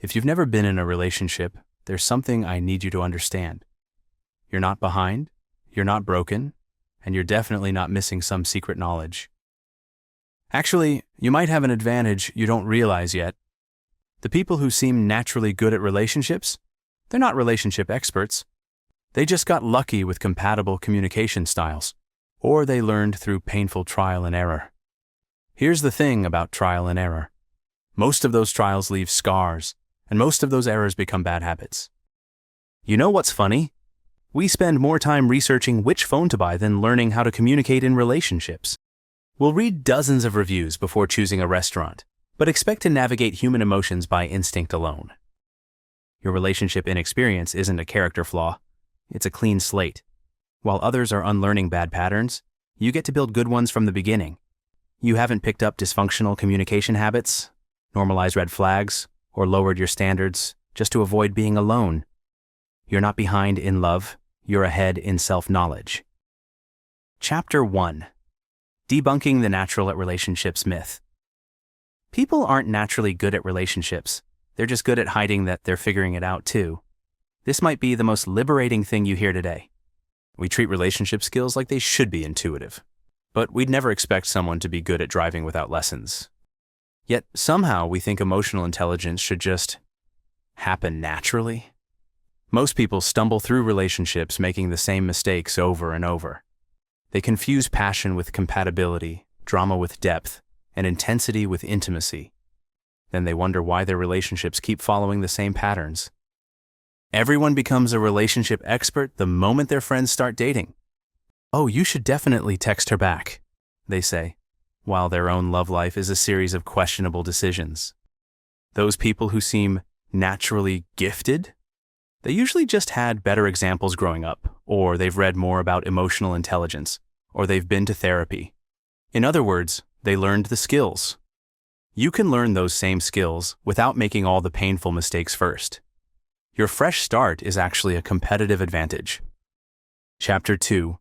If you've never been in a relationship, there's something I need you to understand. You're not behind, you're not broken, and you're definitely not missing some secret knowledge. Actually, you might have an advantage you don't realize yet. The people who seem naturally good at relationships, they're not relationship experts. They just got lucky with compatible communication styles, or they learned through painful trial and error. Here's the thing about trial and error. Most of those trials leave scars, and most of those errors become bad habits. You know what's funny? We spend more time researching which phone to buy than learning how to communicate in relationships. We'll read dozens of reviews before choosing a restaurant, but expect to navigate human emotions by instinct alone. Your relationship inexperience isn't a character flaw, it's a clean slate. While others are unlearning bad patterns, you get to build good ones from the beginning. You haven't picked up dysfunctional communication habits, normalized red flags, or lowered your standards just to avoid being alone. You're not behind in love, you're ahead in self-knowledge. Chapter 1. Debunking the natural at relationships myth. People aren't naturally good at relationships. They're just good at hiding that they're figuring it out too. This might be the most liberating thing you hear today. We treat relationship skills like they should be intuitive. But we'd never expect someone to be good at driving without lessons. Yet somehow we think emotional intelligence should just happen naturally. Most people stumble through relationships making the same mistakes over and over. They confuse passion with compatibility, drama with depth, and intensity with intimacy. Then they wonder why their relationships keep following the same patterns. Everyone becomes a relationship expert the moment their friends start dating. "Oh, you should definitely text her back," they say, while their own love life is a series of questionable decisions. Those people who seem naturally gifted, they usually just had better examples growing up, or they've read more about emotional intelligence, or they've been to therapy. In other words, they learned the skills. You can learn those same skills without making all the painful mistakes first. Your fresh start is actually a competitive advantage. Chapter 2.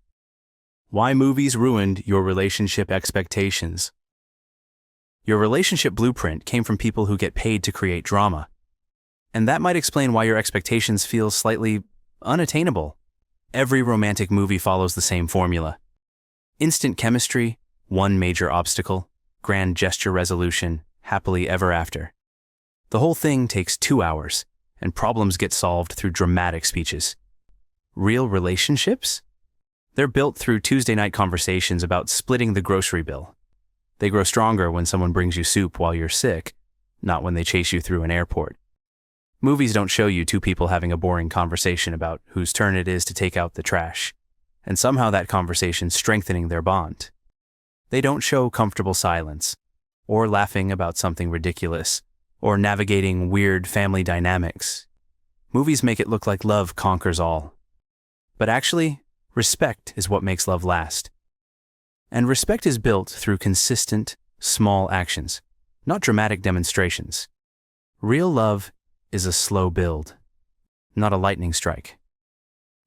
Why movies ruined your relationship expectations. Your relationship blueprint came from people who get paid to create drama. And that might explain why your expectations feel slightly unattainable. Every romantic movie follows the same formula. Instant chemistry, one major obstacle, grand gesture resolution, happily ever after. The whole thing takes 2 hours, and problems get solved through dramatic speeches. Real relationships? They're built through Tuesday night conversations about splitting the grocery bill. They grow stronger when someone brings you soup while you're sick, not when they chase you through an airport. Movies don't show you two people having a boring conversation about whose turn it is to take out the trash, and somehow that conversation strengthening their bond. They don't show comfortable silence, or laughing about something ridiculous, or navigating weird family dynamics. Movies make it look like love conquers all. But actually, respect is what makes love last. And respect is built through consistent, small actions, not dramatic demonstrations. Real love is a slow build, not a lightning strike.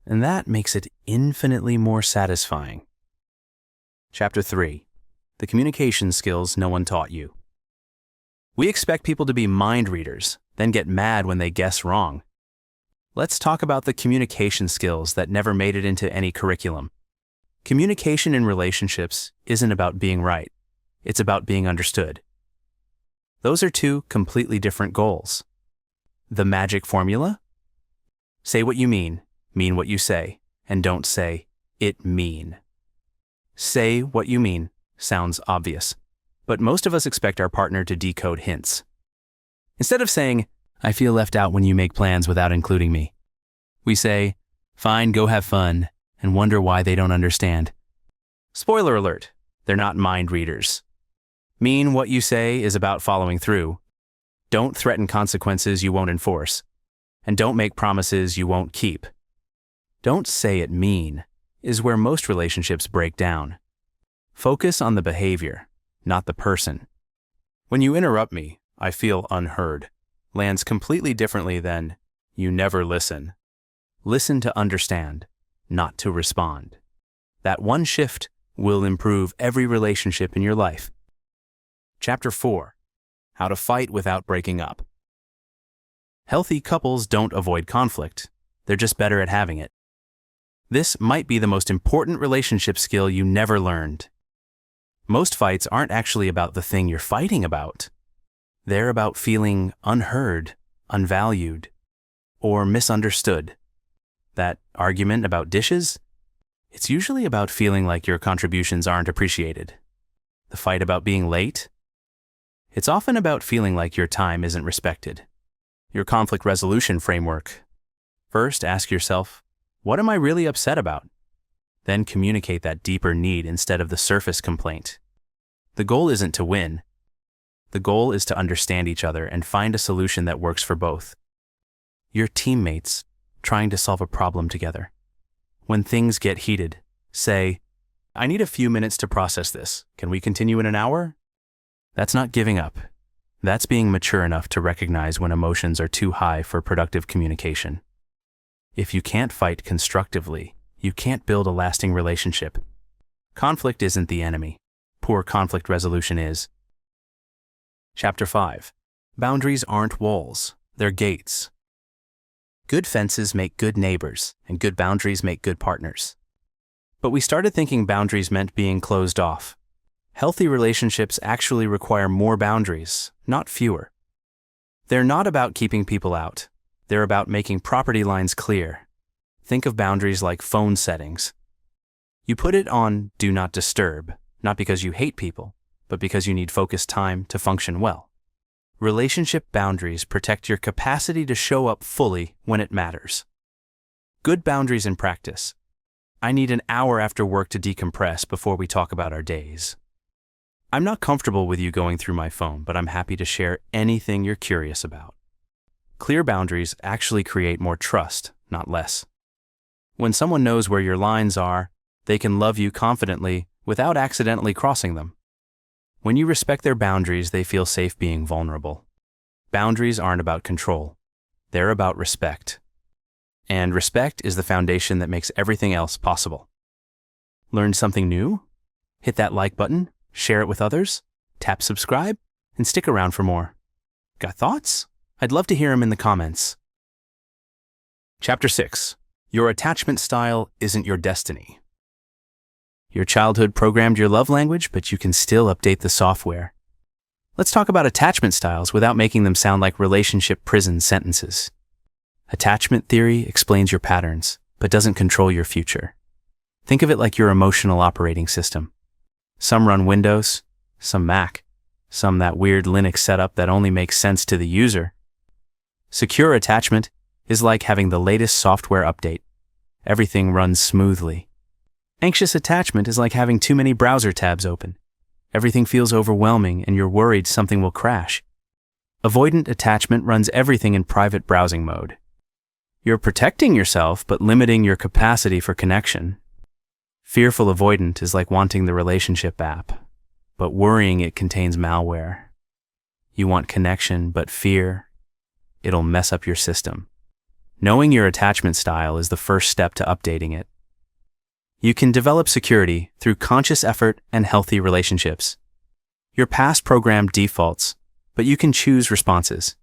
And that makes it infinitely more satisfying. Chapter 3. The communication skills no one taught you. We expect people to be mind readers, then get mad when they guess wrong. Let's talk about the communication skills that never made it into any curriculum. Communication in relationships isn't about being right. It's about being understood. Those are two completely different goals. The magic formula? Say what you mean what you say, and don't say, "it mean." Say what you mean sounds obvious, but most of us expect our partner to decode hints. Instead of saying, "I feel left out when you make plans without including me," we say, "Fine, go have fun," and wonder why they don't understand. Spoiler alert, they're not mind readers. Mean what you say is about following through. Don't threaten consequences you won't enforce, and don't make promises you won't keep. Don't say it mean is where most relationships break down. Focus on the behavior, not the person. When you interrupt me, I feel unheard, lands completely differently than you never listen. Listen to understand, not to respond. That one shift will improve every relationship in your life. Chapter 4. How to fight without breaking up. Healthy couples don't avoid conflict. They're just better at having it. This might be the most important relationship skill you never learned. Most fights aren't actually about the thing you're fighting about. They're about feeling unheard, unvalued, or misunderstood. That argument about dishes? It's usually about feeling like your contributions aren't appreciated. The fight about being late? It's often about feeling like your time isn't respected. Your conflict resolution framework. First, ask yourself, what am I really upset about? Then communicate that deeper need instead of the surface complaint. The goal isn't to win. The goal is to understand each other and find a solution that works for both. Your teammates trying to solve a problem together. When things get heated, say, I need a few minutes to process this. Can we continue in an hour? That's not giving up. That's being mature enough to recognize when emotions are too high for productive communication. If you can't fight constructively, you can't build a lasting relationship. Conflict isn't the enemy. Poor conflict resolution is. Chapter 5. Boundaries aren't walls, they're gates. Good fences make good neighbors, and good boundaries make good partners. But we started thinking boundaries meant being closed off. Healthy relationships actually require more boundaries, not fewer. They're not about keeping people out. They're about making property lines clear. Think of boundaries like phone settings. You put it on Do Not Disturb, not because you hate people, but because you need focused time to function well. Relationship boundaries protect your capacity to show up fully when it matters. Good boundaries in practice. I need an hour after work to decompress before we talk about our days. I'm not comfortable with you going through my phone, but I'm happy to share anything you're curious about. Clear boundaries actually create more trust, not less. When someone knows where your lines are, they can love you confidently without accidentally crossing them. When you respect their boundaries, they feel safe being vulnerable. Boundaries aren't about control. They're about respect. And respect is the foundation that makes everything else possible. Learned something new? Hit that like button, share it with others, tap subscribe, and stick around for more. Got thoughts? I'd love to hear them in the comments. Chapter 6. Your attachment style isn't your destiny. Your childhood programmed your love language, but you can still update the software. Let's talk about attachment styles without making them sound like relationship prison sentences. Attachment theory explains your patterns, but doesn't control your future. Think of it like your emotional operating system. Some run Windows, some Mac, some that weird Linux setup that only makes sense to the user. Secure attachment is like having the latest software update. Everything runs smoothly. Anxious attachment is like having too many browser tabs open. Everything feels overwhelming and you're worried something will crash. Avoidant attachment runs everything in private browsing mode. You're protecting yourself but limiting your capacity for connection. Fearful avoidant is like wanting the relationship app, but worrying it contains malware. You want connection but fear it'll mess up your system. Knowing your attachment style is the first step to updating it. You can develop security through conscious effort and healthy relationships. Your past programmed defaults, but you can choose responses.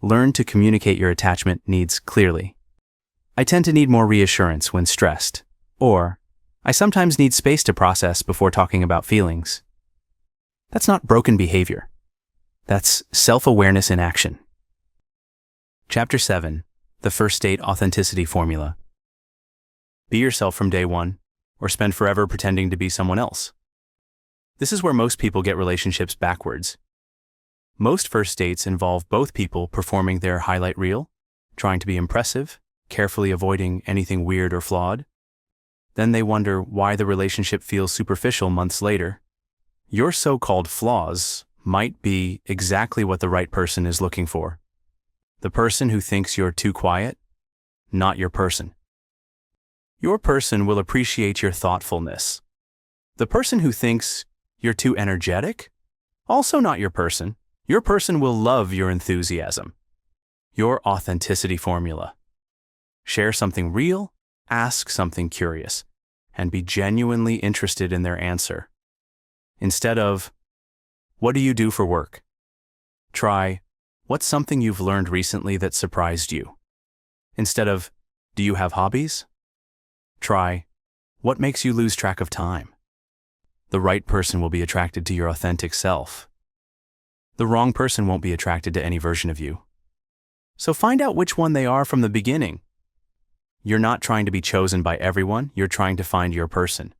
Learn to communicate your attachment needs clearly. I tend to need more reassurance when stressed, or I sometimes need space to process before talking about feelings. That's not broken behavior. That's self-awareness in action. Chapter 7. The First Date Authenticity Formula. Be yourself from day one, or spend forever pretending to be someone else. This is where most people get relationships backwards. Most first dates involve both people performing their highlight reel, trying to be impressive, carefully avoiding anything weird or flawed. Then they wonder why the relationship feels superficial months later. Your so-called flaws might be exactly what the right person is looking for. The person who thinks you're too quiet, not your person. Your person will appreciate your thoughtfulness. The person who thinks you're too energetic, also not your person. Your person will love your enthusiasm. Your authenticity formula. Share something real, ask something curious, and be genuinely interested in their answer. Instead of, what do you do for work? Try, What's something you've learned recently that surprised you? Instead of, do you have hobbies? Try, what makes you lose track of time? The right person will be attracted to your authentic self. The wrong person won't be attracted to any version of you. So find out which one they are from the beginning. You're not trying to be chosen by everyone, you're trying to find your person.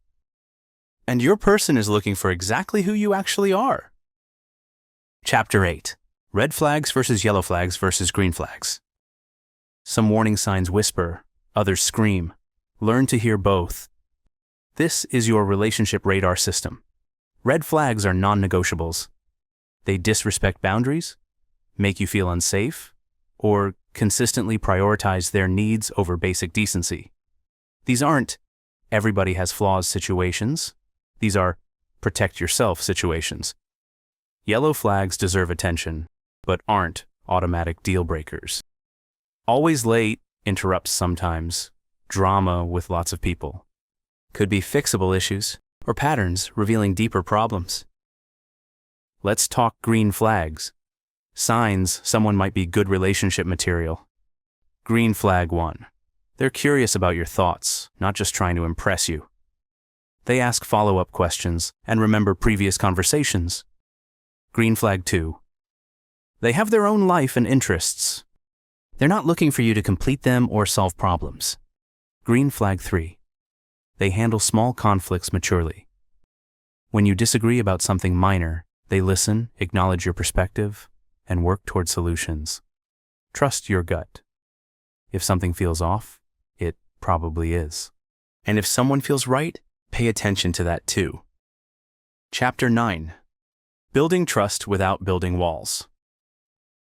And your person is looking for exactly who you actually are. Chapter 8. Red flags versus yellow flags versus green flags. Some warning signs whisper, others scream. Learn to hear both. This is your relationship radar system. Red flags are non-negotiables. They disrespect boundaries, make you feel unsafe, or consistently prioritize their needs over basic decency. These aren't everybody has flaws situations. These are protect yourself situations. Yellow flags deserve attention, but aren't automatic deal breakers. Always late interrupts sometimes. Drama with lots of people. Could be fixable issues or patterns revealing deeper problems. Let's talk green flags. Signs someone might be good relationship material. Green flag 1. They're curious about your thoughts, not just trying to impress you. They ask follow-up questions and remember previous conversations. Green flag 2. They have their own life and interests. They're not looking for you to complete them or solve problems. Green flag 3. They handle small conflicts maturely. When you disagree about something minor, they listen, acknowledge your perspective, and work toward solutions. Trust your gut. If something feels off, it probably is. And if someone feels right, pay attention to that too. Chapter 9. Building trust without building walls.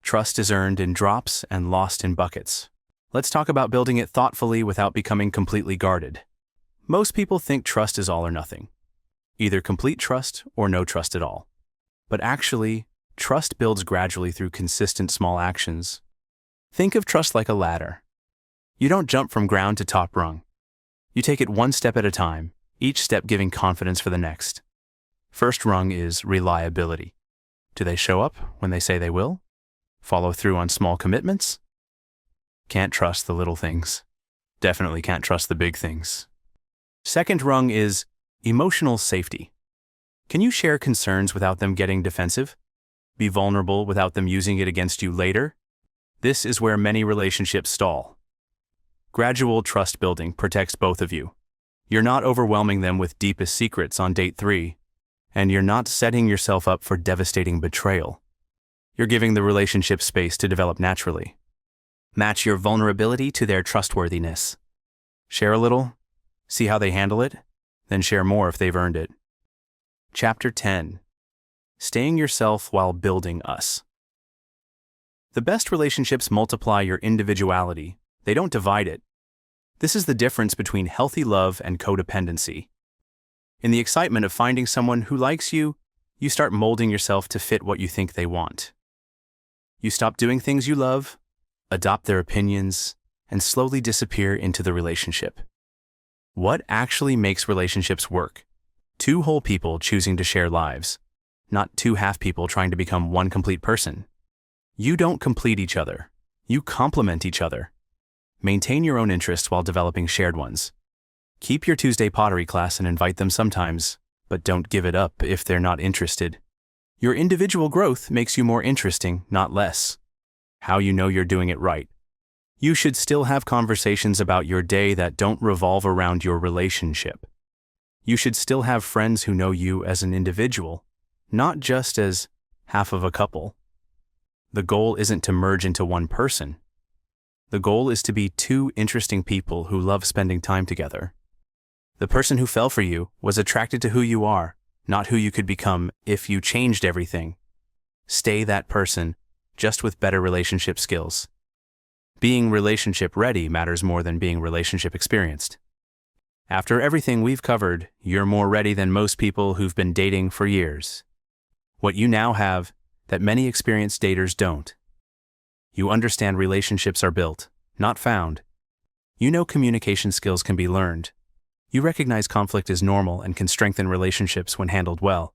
Trust is earned in drops and lost in buckets. Let's talk about building it thoughtfully without becoming completely guarded. Most people think trust is all or nothing. Either complete trust or no trust at all. But actually, trust builds gradually through consistent small actions. Think of trust like a ladder. You don't jump from ground to top rung. You take it one step at a time, each step giving confidence for the next. First rung is reliability. Do they show up when they say they will? Follow through on small commitments? Can't trust the little things. Definitely can't trust the big things. Second rung is emotional safety. Can you share concerns without them getting defensive? Be vulnerable without them using it against you later? This is where many relationships stall. Gradual trust building protects both of you. You're not overwhelming them with deepest secrets on date 3, and you're not setting yourself up for devastating betrayal. You're giving the relationship space to develop naturally. Match your vulnerability to their trustworthiness. Share a little, see how they handle it, then share more if they've earned it. Chapter 10. Staying yourself while building us. The best relationships multiply your individuality. They don't divide it. This is the difference between healthy love and codependency. In the excitement of finding someone who likes you, you start molding yourself to fit what you think they want. You stop doing things you love, adopt their opinions, and slowly disappear into the relationship. What actually makes relationships work? 2 whole people choosing to share lives, not 2 half people trying to become one complete person. You don't complete each other. You complement each other. Maintain your own interests while developing shared ones. Keep your Tuesday pottery class and invite them sometimes, but don't give it up if they're not interested. Your individual growth makes you more interesting, not less. How you know you're doing it right. You should still have conversations about your day that don't revolve around your relationship. You should still have friends who know you as an individual, not just as half of a couple. The goal isn't to merge into one person. The goal is to be 2 interesting people who love spending time together. The person who fell for you was attracted to who you are, not who you could become if you changed everything. Stay that person, just with better relationship skills. Being relationship ready matters more than being relationship experienced. After everything we've covered, you're more ready than most people who've been dating for years. What you now have that many experienced daters don't. You understand relationships are built, not found. You know communication skills can be learned. You recognize conflict is normal and can strengthen relationships when handled well.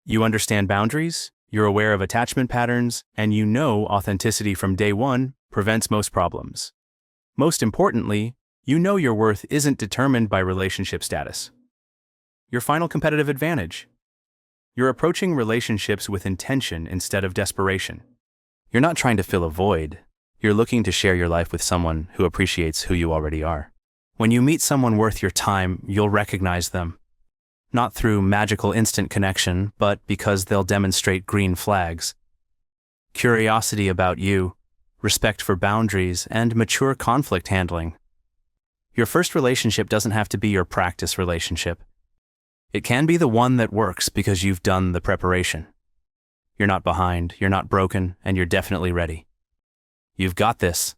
You understand boundaries, You're aware of attachment patterns, and you know authenticity from day one prevents most problems. Most importantly, you know your worth isn't determined by relationship status. Your final competitive advantage. You're approaching relationships with intention instead of desperation. You're not trying to fill a void. You're looking to share your life with someone who appreciates who you already are. When you meet someone worth your time, you'll recognize them. Not through magical instant connection, but because they'll demonstrate green flags. Curiosity about you, respect for boundaries, and mature conflict handling. Your first relationship doesn't have to be your practice relationship. It can be the one that works because you've done the preparation. You're not behind, you're not broken, and you're definitely ready. You've got this.